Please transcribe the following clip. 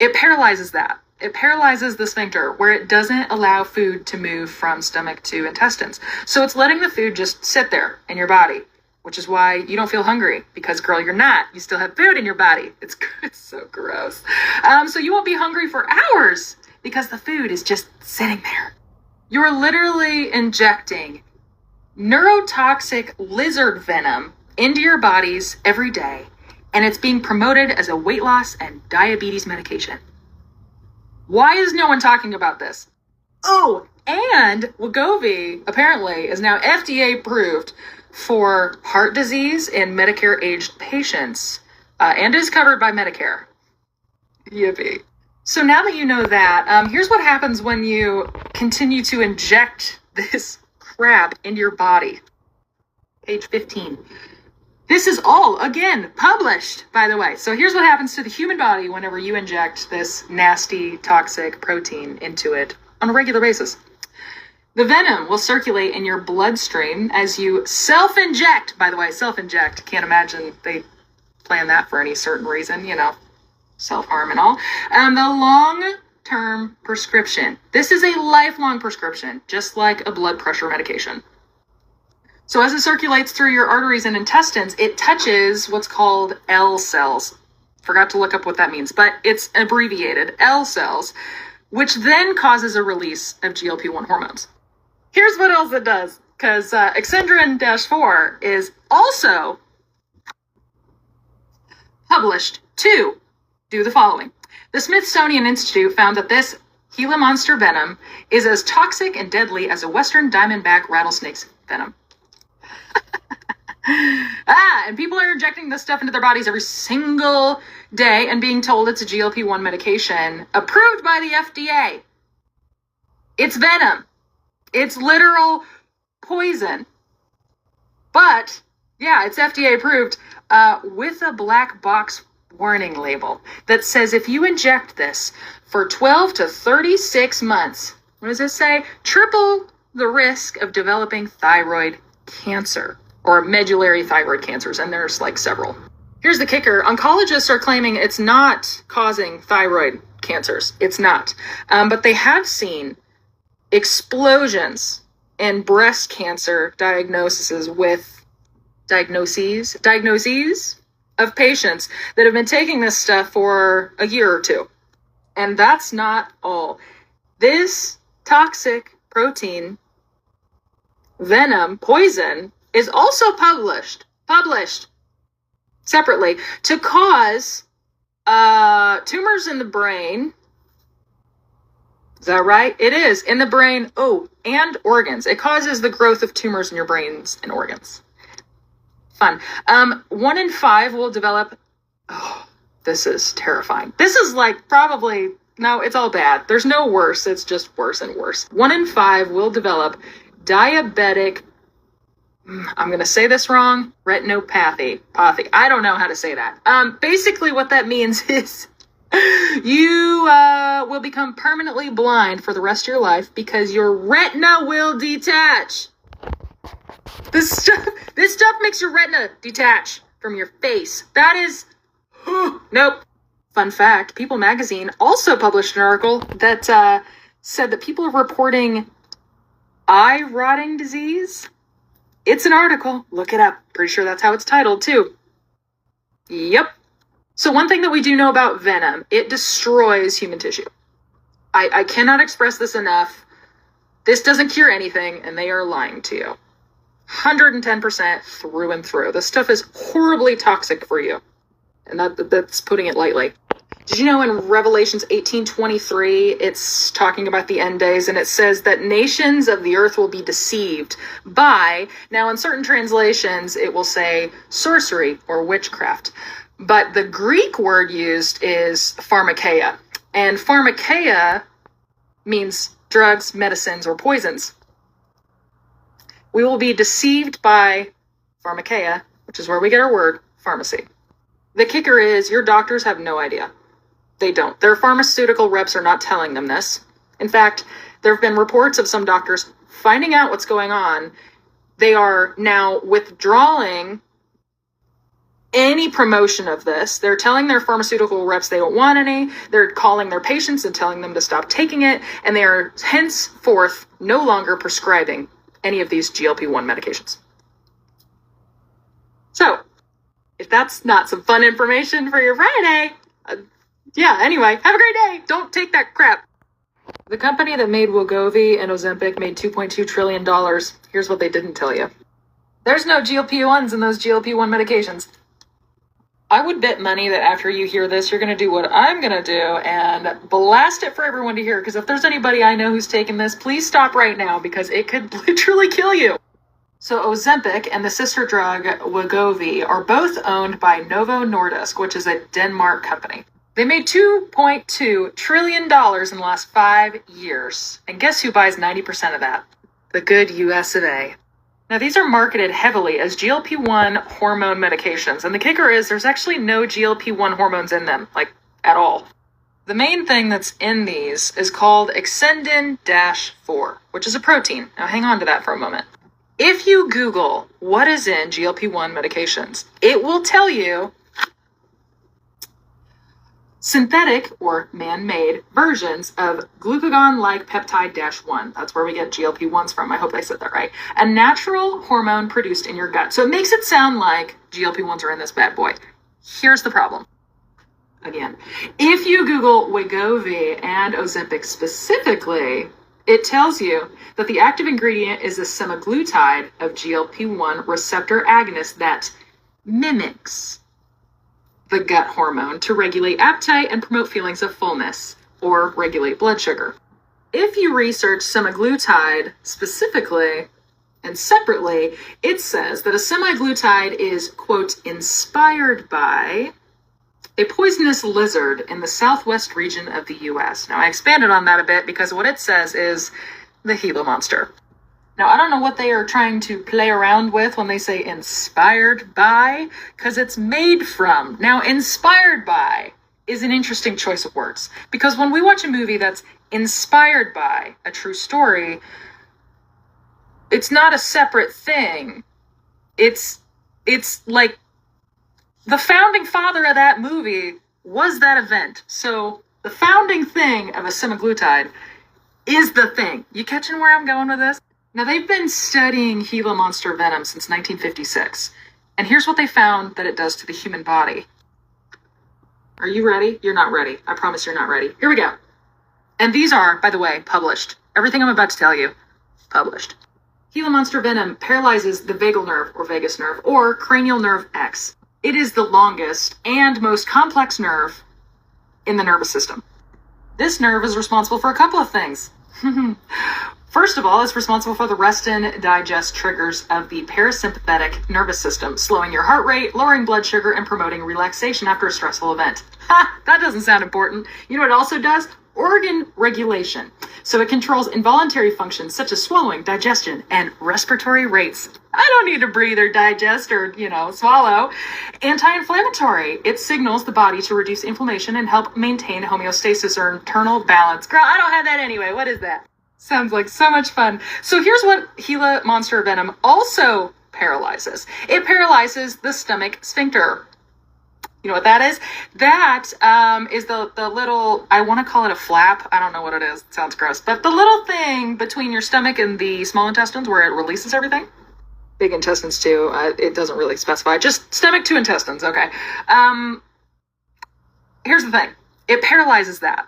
It paralyzes that. It paralyzes the sphincter where it doesn't allow food to move from stomach to intestines. So it's letting the food just sit there in your body, which is why you don't feel hungry, because girl, you're not. You still have food in your body. It's so gross. So you won't be hungry for hours because the food is just sitting there. You're literally injecting neurotoxic lizard venom into your bodies every day, and it's being promoted as a weight loss and diabetes medication. Why is no one talking about this? Oh, and Wegovy apparently is now FDA approved for heart disease in Medicare-aged patients and is covered by Medicare. Yippee. So now that you know that, here's what happens when you continue to inject this crap into your body. Page 15. This is all, again, published, by the way. So here's what happens to the human body whenever you inject this nasty, toxic protein into it on a regular basis. The venom will circulate in your bloodstream as you self-inject. By the way, self-inject. Can't imagine they plan that for any certain reason, self-harm and all. The long-term prescription. This is a lifelong prescription, just like a blood pressure medication. So as it circulates through your arteries and intestines, it touches what's called L cells. Forgot to look up what that means, but it's abbreviated, L cells, which then causes a release of GLP-1 hormones. Here's what else it does, because Excedrin-4 is also published to do the following. The Smithsonian Institute found that this Gila monster venom is as toxic and deadly as a western diamondback rattlesnake's venom. And people are injecting this stuff into their bodies every single day and being told it's a GLP-1 medication approved by the FDA. It's venom. It's literal poison. But, yeah, it's FDA approved with a black box warning label that says if you inject this for 12 to 36 months, what does it say? Triple the risk of developing thyroid cancer or medullary thyroid cancers, and there's like several. Here's the kicker. Oncologists are claiming it's not causing thyroid cancers. It's not. But they have seen explosions in breast cancer diagnoses of patients that have been taking this stuff for a year or two. And that's not all. This toxic protein, venom, poison, is also published separately to cause tumors in the brain. Is that right? It is, in the brain, and organs. It causes the growth of tumors in your brains and organs. Fun. 1 in 5 will develop, this is terrifying. This is like probably, no, it's all bad. There's no worse, it's just worse and worse. 1 in 5 will develop diabetic, I'm going to say this wrong, retinopathy. I don't know how to say that. Basically what that means is you will become permanently blind for the rest of your life because your retina will detach. This stuff makes your retina detach from your face. That is, nope. Fun fact, People magazine also published an article that said that people are reporting eye rotting disease. It's an article. Look it up. Pretty sure that's how it's titled, too. Yep. So one thing that we do know about venom, it destroys human tissue. I cannot express this enough. This doesn't cure anything, and they are lying to you. 110% through and through. This stuff is horribly toxic for you. And that's putting it lightly. Did you know in Revelations 18:23, it's talking about the end days, and it says that nations of the earth will be deceived by, now in certain translations, it will say sorcery or witchcraft. But the Greek word used is pharmakeia. And pharmakeia means drugs, medicines, or poisons. We will be deceived by pharmakeia, which is where we get our word, pharmacy. The kicker is your doctors have no idea. They don't. Their pharmaceutical reps are not telling them this. In fact, there have been reports of some doctors finding out what's going on. They are now withdrawing any promotion of this. They're telling their pharmaceutical reps they don't want any. They're calling their patients and telling them to stop taking it. And they are henceforth no longer prescribing any of these GLP-1 medications. So, if that's not some fun information for your Friday, anyway, have a great day. Don't take that crap. The company that made Wegovy and Ozempic made $2.2 trillion. Here's what they didn't tell you. There's no GLP-1s in those GLP-1 medications. I would bet money that after you hear this, you're going to do what I'm going to do and blast it for everyone to hear. Because if there's anybody I know who's taken this, please stop right now because it could literally kill you. So Ozempic and the sister drug Wegovy are both owned by Novo Nordisk, which is a Denmark company. They made $2.2 trillion in the last 5 years. And guess who buys 90% of that? The good US of A. Now, these are marketed heavily as GLP-1 hormone medications. And the kicker is there's actually no GLP-1 hormones in them, like, at all. The main thing that's in these is called Exendin-4, which is a protein. Now, hang on to that for a moment. If you Google what is in GLP-1 medications, it will tell you synthetic or man-made versions of glucagon-like peptide-1. That's where we get GLP-1s from. I hope I said that right. A natural hormone produced in your gut. So it makes it sound like GLP-1s are in this bad boy. Here's the problem. Again, if you Google Wegovy and Ozempic specifically, it tells you that the active ingredient is a semaglutide of GLP-1 receptor agonist that mimics the gut hormone to regulate appetite and promote feelings of fullness or regulate blood sugar. If you research semaglutide specifically and separately, it says that a semaglutide is, quote, inspired by a poisonous lizard in the southwest region of the US. Now, I expanded on that a bit because what it says is the Gila monster. Now, I don't know what they are trying to play around with when they say inspired by, because it's made from. Now, inspired by is an interesting choice of words, because when we watch a movie that's inspired by a true story, it's not a separate thing. It's like the founding father of that movie was that event. So the founding thing of a semaglutide is the thing. You catching where I'm going with this? Now, they've been studying Gila monster venom since 1956, and here's what they found that it does to the human body. Are you ready? You're not ready. I promise you're not ready. Here we go. And these are, by the way, published. Everything I'm about to tell you, published. Gila monster venom paralyzes the vagal nerve or vagus nerve or cranial nerve X. It is the longest and most complex nerve in the nervous system. This nerve is responsible for a couple of things. First of all, it's responsible for the rest and digest triggers of the parasympathetic nervous system, slowing your heart rate, lowering blood sugar, and promoting relaxation after a stressful event. Ha! That doesn't sound important. You know what it also does? Organ regulation. So it controls involuntary functions such as swallowing, digestion, and respiratory rates. I don't need to breathe or digest or, swallow. Anti-inflammatory. It signals the body to reduce inflammation and help maintain homeostasis or internal balance. Girl, I don't have that anyway. What is that? Sounds like so much fun. So here's what Gila monster venom also paralyzes. It paralyzes the stomach sphincter. You know what that is? That is the little, I want to call it a flap. I don't know what it is. It sounds gross. But the little thing between your stomach and the small intestines where it releases everything. Big intestines too. It doesn't really specify. Just stomach to intestines. Okay. Here's the thing. It paralyzes that.